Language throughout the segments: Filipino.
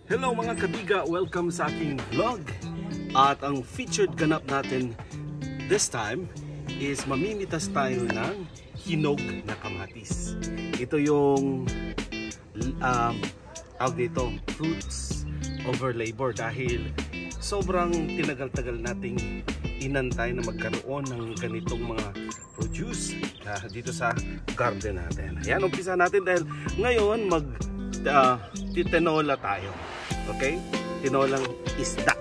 Hello mga kabiga, welcome sa aking vlog. At ang featured ganap natin this time is mamimitas tayo ng hinog na kamatis. Ito yung tawag dito, fruits over labor, dahil sobrang tinagal-tagal nating inantay na magkaroon ng ganitong mga produce dito sa garden natin. Ayan, umpisa natin dahil ngayon tinola tayo. Okay? Tinolang isda.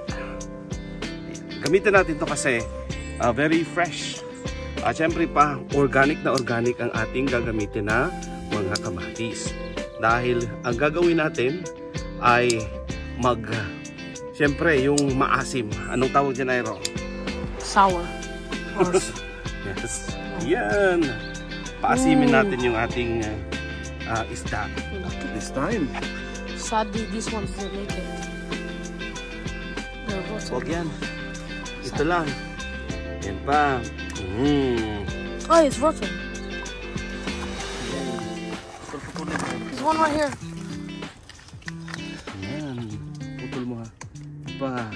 Gamitin natin to kasi very fresh. Siyempre pa, organic na organic ang ating gagamitin na mga kamatis. Dahil ang gagawin natin ay siyempre yung maasim. Anong tawag dyan, Aero? Sour. Yes. Yan. Paasimin natin yung ating isda this time. Sadly, this one's the naked. Huwag yan. Ito lang. Yan pa. Oh, it's rotten. There's one right here. Yan. Putol mo ha. Pa.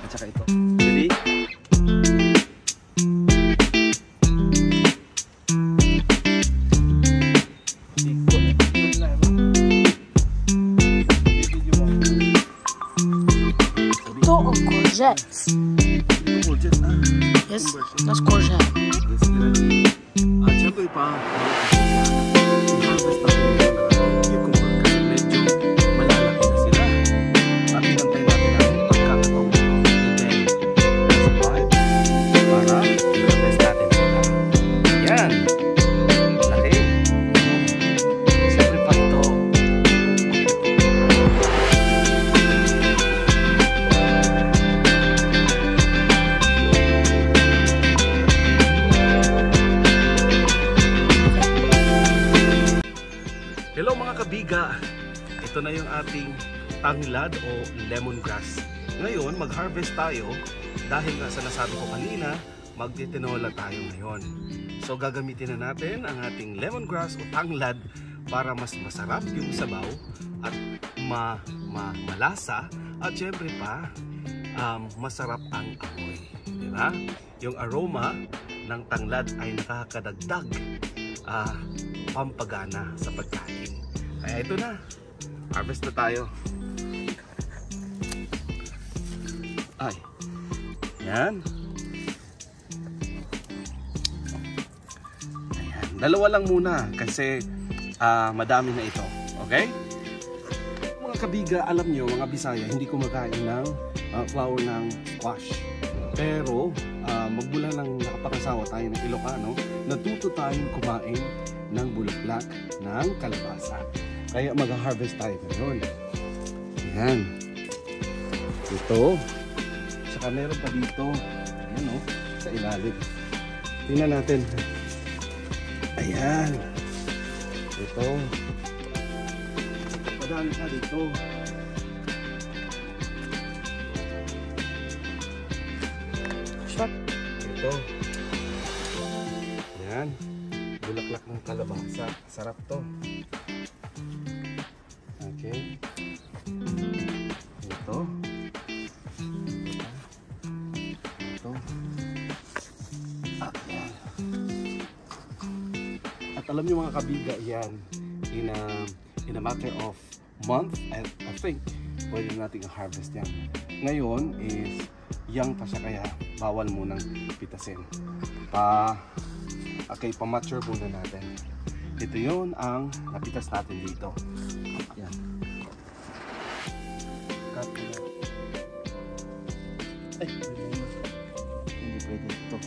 At saka ito. Ready? Courgettes. Yes, that's courgette. Siyempre pa, harvest natin yung kasi medyo malalaki na sila. At hinantay natin ang pagkakataong supply para i-harvest natin sila. Yan. Laki. Siyempre pa ito. Hello mga kabiga, ito na yung ating tanglad o lemongrass. Ngayon mag-harvest tayo dahil nga sa nasabi ko kanina, magtitinola tayo ngayon. So gagamitin na natin ang ating lemongrass o tanglad para mas masarap yung sabaw at malasa at syempre pa masarap ang amoy. Diba? Yung aroma ng tanglad ay nakakadagdag pampagana sa pagkain. Kaya ito na, harvest na tayo. Ay, yan. Ayan, dalawa lang muna kasi madami na ito. Okay? Mga kabiga, alam nyo, mga Bisaya, hindi kumakain ng flower ng squash. Pero magmula lang nakapangasawa tayo ng Ilocano, natuto tayong kumain ng bulaklak ng kalabasa. Kaya mag-harvest tayo ngayon. Ayan. Ito. Saka meron pa dito. Ayan o. Sa ilalim. Tingnan natin. Ayan. Ito. Padami na dito. Shot. Ito. Ayan. Bulaklak ng kalabasa. Sarap to. Okay. Ito. Ito. At alam niyo mga kabiga, yan in a matter of month, I think pwede nating harvest yan. Ngayon is young pa siya, kaya bawal munang pitasin. Okay, pa-mature muna natin. Ito yun ang napitas natin dito. Yan. Cut na. Ay, hindi pwede ito.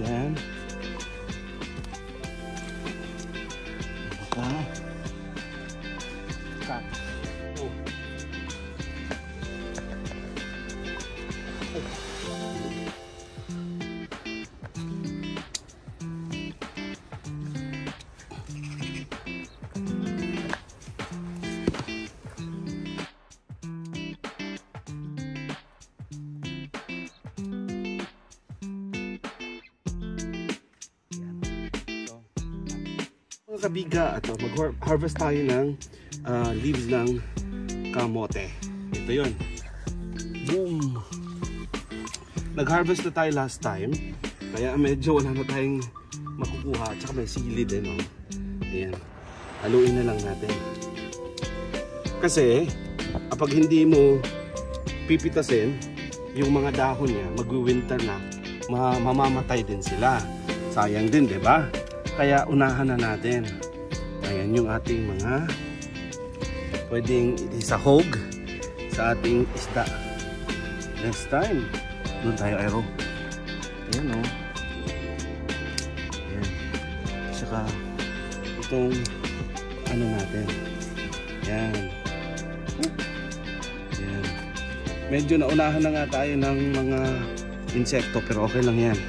Yan. Cut. Oh. Mga kabiga, mag-harvest tayo ng leaves ng kamote. Ito yun. Boom! Nag-harvest na tayo last time, kaya medyo wala na tayong makukuha. Tsaka may sili din, oh. Ayan. Haluin na lang natin. Kasi, kapag hindi mo pipitasin, yung mga dahon niya, mag-winter na, mamamatay din sila. Sayang din, di ba? Kaya unahan na natin. Ayan yung ating mga pwedeng isahog sa ating isda. Next time, doon tayo aero. Ayan, oh. Ayan. Saka itong ano natin. Ayan. Ayan. Medyo naunahan na nga tayo ng mga insekto, pero okay lang yan.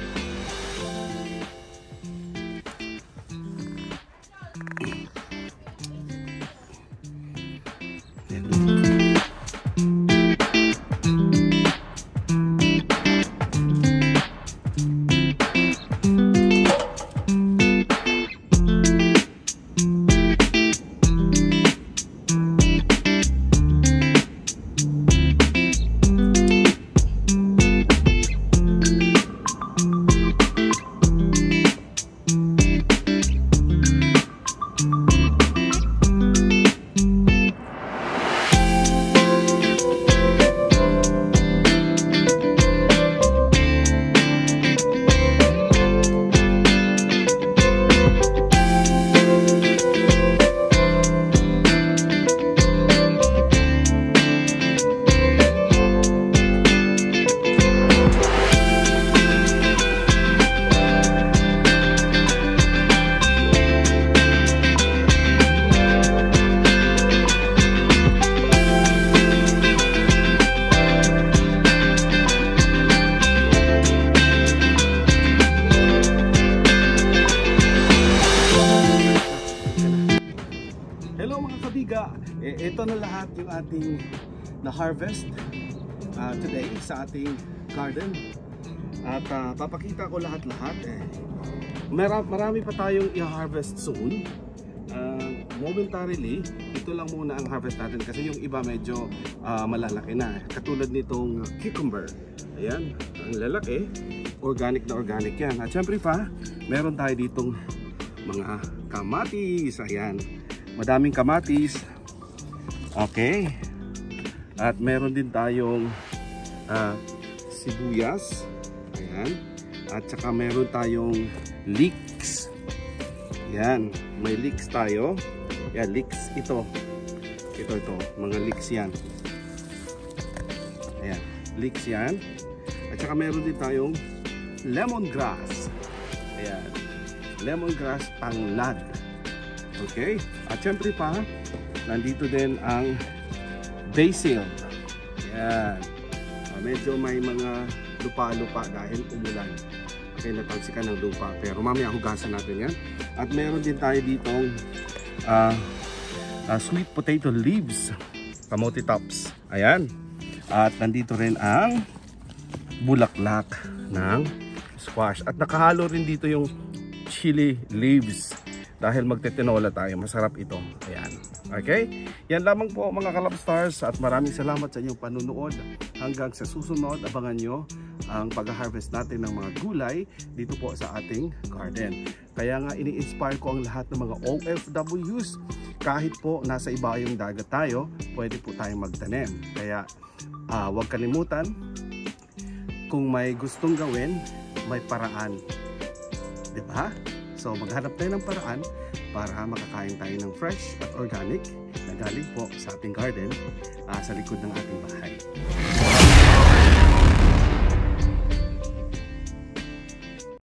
Ito na lahat yung ating na-harvest today sa ating garden. At papakita ko lahat-lahat. Marami pa tayong i-harvest soon. Momentarily, ito lang muna ang harvest natin kasi yung iba medyo malalaki na. Katulad nitong cucumber. Ayan, ang lalaki. Organic na organic yan. At syempre pa, meron tayo ditong mga kamatis. Ayan, madaming kamatis. Okay. At meron din tayong sibuyas. Ayan. At saka meron tayong leeks. Ayan. May leeks tayo. Ayan, leeks ito. Ito. Mga leeks yan. Ayan. Leeks yan. At saka meron din tayong lemongrass. Ayan. Lemongrass tanglad. Okay. At syempre pa, nandito din ang basil. Ayan. Medyo may mga lupa-lupa dahil umulan. Okay, natalsikan ng lupa. Pero mamaya hugasan natin yan. At meron din tayo ditong sweet potato leaves. Kamote tops. Ayan. At nandito rin ang bulaklak ng squash. At nakahalo rin dito yung chili leaves. Dahil magtetinola tayo, masarap ito. Ayan. Okay? Yan lamang po mga Kalabstars at maraming salamat sa inyong panunood. Hanggang sa susunod, abangan nyo ang pag-harvest natin ng mga gulay dito po sa ating garden. Kaya nga ini-inspire ko ang lahat ng mga OFWs. Kahit po nasa ibayong dagat tayo, pwede po tayong magtanim. Kaya huwag kalimutan, kung may gustong gawin, may paraan. Diba? So maghanap tayo ng paraan para makakain tayo ng fresh at organic na galing po sa ating garden sa likod ng ating bahay.